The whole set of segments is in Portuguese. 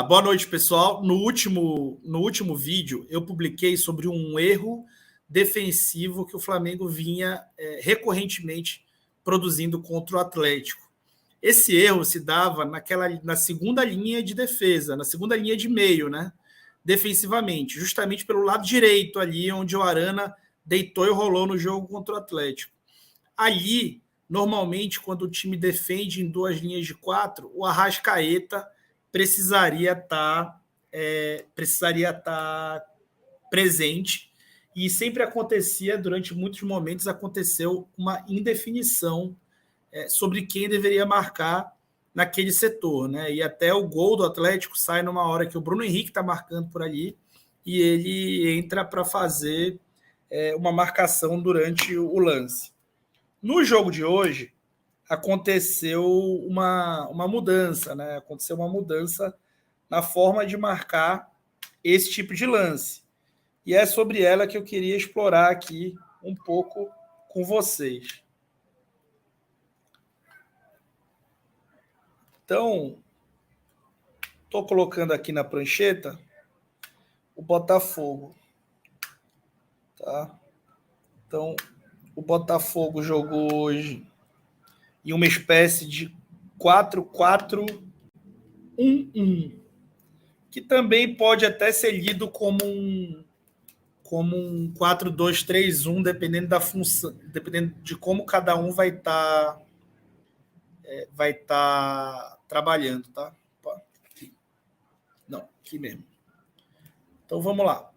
Boa noite, pessoal. No último vídeo, eu publiquei sobre um erro defensivo que o Flamengo vinha recorrentemente produzindo contra o Atlético. Esse erro se dava na segunda linha de defesa, na segunda linha de meio, né? Defensivamente, justamente pelo lado direito ali, onde o Arana deitou e rolou no jogo contra o Atlético. Ali, normalmente, quando o time defende em duas linhas de quatro, o Arrascaeta precisaria estar presente, e sempre acontecia, durante muitos momentos, aconteceu uma indefinição sobre quem deveria marcar naquele setor, né? E até o gol do Atlético sai numa hora que o Bruno Henrique está marcando por ali e ele entra para fazer uma marcação durante o lance. No jogo de hoje, aconteceu uma mudança, né? Aconteceu uma mudança na forma de marcar esse tipo de lance. E é sobre ela que eu queria explorar aqui um pouco com vocês. Então, estou colocando aqui na prancheta o Botafogo. Tá? Então, o Botafogo jogou hoje em uma espécie de 4-4-1-1, que também pode até ser lido como um 4-2-3-1, dependendo da função, dependendo de como cada um vai estar trabalhando, tá? Aqui. Não, aqui mesmo. Então vamos lá.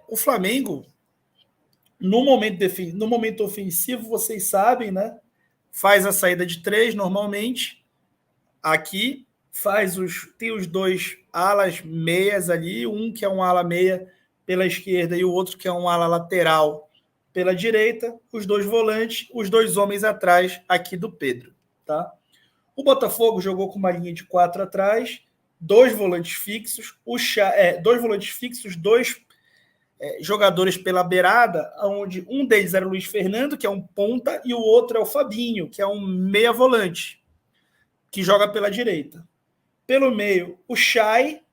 O Flamengo, no momento ofensivo, vocês sabem, né? Faz a saída de 3 normalmente. Aqui tem os dois alas meias ali, um que é um ala meia pela esquerda e o outro que é um ala lateral pela direita, os dois volantes, os dois homens atrás aqui do Pedro. Tá? O Botafogo jogou com uma linha de 4 atrás, dois volantes fixos, dois jogadores pela beirada, onde um deles era o Luiz Fernando, que é um ponta, e o outro é o Fabinho, que é um meia volante, que joga pela direita. Pelo meio, o Chay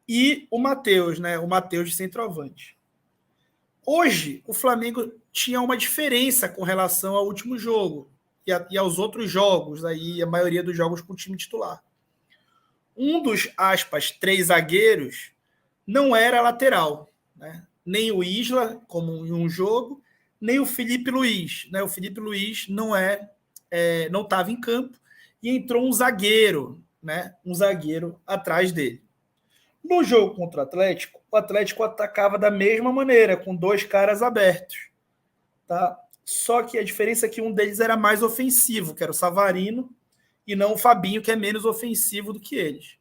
e o Matheus, né? O Matheus de centroavante. Hoje, o Flamengo tinha uma diferença com relação ao último jogo e aos outros jogos, aí, a maioria dos jogos com o time titular. Um dos, aspas, 3 zagueiros não era lateral, né? Nem o Isla, como em um jogo, nem o Felipe Luiz. Né? O Felipe Luiz não estava em campo e entrou um zagueiro, né? Um zagueiro atrás dele. No jogo contra o Atlético atacava da mesma maneira, com 2 caras abertos. Tá? Só que a diferença é que um deles era mais ofensivo, que era o Savarino, e não o Fabinho, que é menos ofensivo do que eles.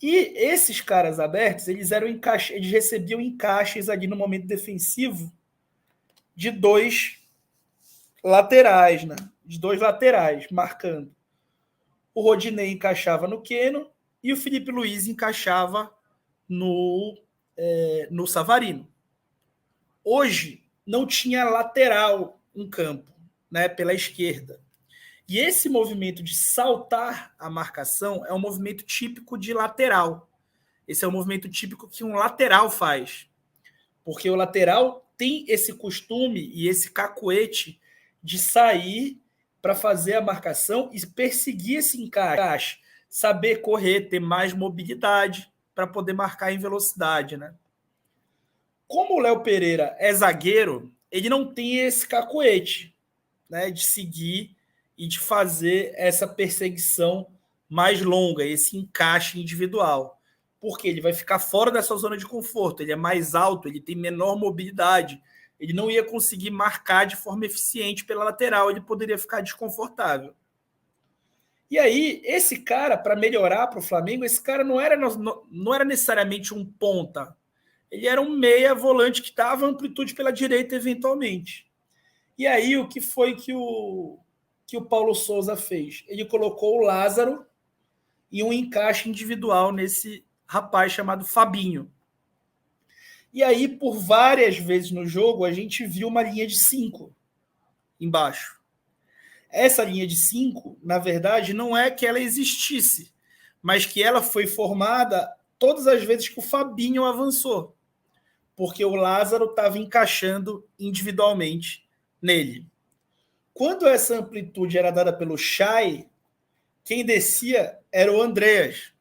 E esses caras abertos, eles recebiam encaixes ali no momento defensivo de 2 laterais, né? De 2 laterais, marcando. O Rodinei encaixava no Keno e o Felipe Luiz encaixava no Savarino. Hoje, não tinha lateral em campo, né, pela esquerda. E esse movimento de saltar a marcação é um movimento típico de lateral. Esse é um movimento típico que um lateral faz. Porque o lateral tem esse costume e esse cacuete de sair para fazer a marcação e perseguir esse encaixe. Saber correr, ter mais mobilidade para poder marcar em velocidade, né? Como o Léo Pereira é zagueiro, ele não tem esse cacuete, né, de seguir e de fazer essa perseguição mais longa, esse encaixe individual. Porque ele vai ficar fora dessa zona de conforto, ele é mais alto, ele tem menor mobilidade, ele não ia conseguir marcar de forma eficiente pela lateral, ele poderia ficar desconfortável. E aí, esse cara, para melhorar para o Flamengo, esse cara não era necessariamente um ponta. Ele era um meia volante que dava amplitude pela direita eventualmente. E aí, o que foi que o Paulo Souza fez? Ele colocou o Lázaro e um encaixe individual nesse rapaz chamado Fabinho. E aí, por várias vezes no jogo, a gente viu uma linha de 5 embaixo. Essa linha de 5, na verdade, não é que ela existisse, mas que ela foi formada todas as vezes que o Fabinho avançou, porque o Lázaro estava encaixando individualmente nele. Quando essa amplitude era dada pelo Chay, quem descia era o Andreas.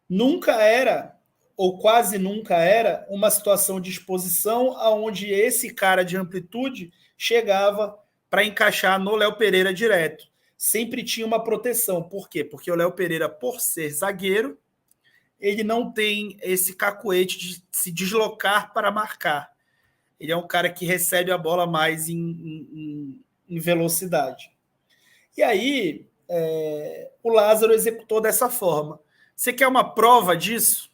Nunca era, ou quase nunca era, uma situação de exposição onde esse cara de amplitude chegava para encaixar no Léo Pereira direto. Sempre tinha uma proteção. Por quê? Porque o Léo Pereira, por ser zagueiro, ele não tem esse cacuete de se deslocar para marcar. Ele é um cara que recebe a bola mais em velocidade. E aí, o Lázaro executou dessa forma. Você quer uma prova disso?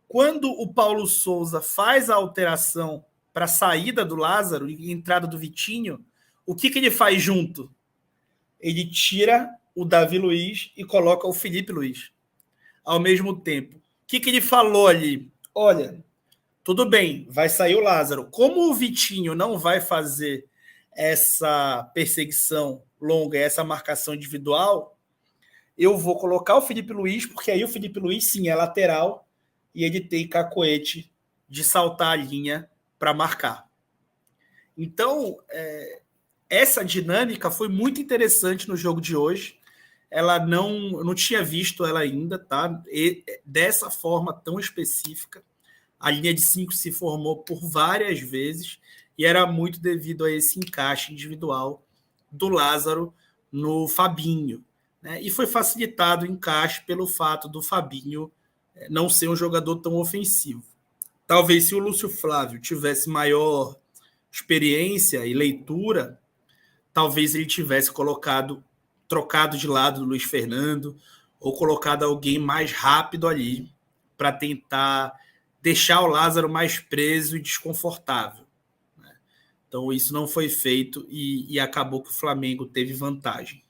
Quando o Paulo Souza faz a alteração para a saída do Lázaro e entrada do Vitinho, o que ele faz junto? Ele tira o Davi Luiz e coloca o Felipe Luiz ao mesmo tempo. O que ele falou ali? Olha, tudo bem, vai sair o Lázaro. Como o Vitinho não vai fazer essa perseguição longa, essa marcação individual, eu vou colocar o Felipe Luiz, porque aí o Felipe Luiz, sim, é lateral e ele tem cacoete de saltar a linha para marcar. Então, essa dinâmica foi muito interessante no jogo de hoje. Ela eu não tinha visto ela ainda, tá? E dessa forma tão específica. A linha de 5 se formou por várias vezes e era muito devido a esse encaixe individual do Lázaro no Fabinho, né? E foi facilitado o encaixe pelo fato do Fabinho não ser um jogador tão ofensivo. Talvez se o Lúcio Flávio tivesse maior experiência e leitura, talvez ele tivesse trocado de lado do Luiz Fernando ou colocado alguém mais rápido ali para tentar deixar o Lázaro mais preso e desconfortável, né? Então isso não foi feito e acabou que o Flamengo teve vantagem.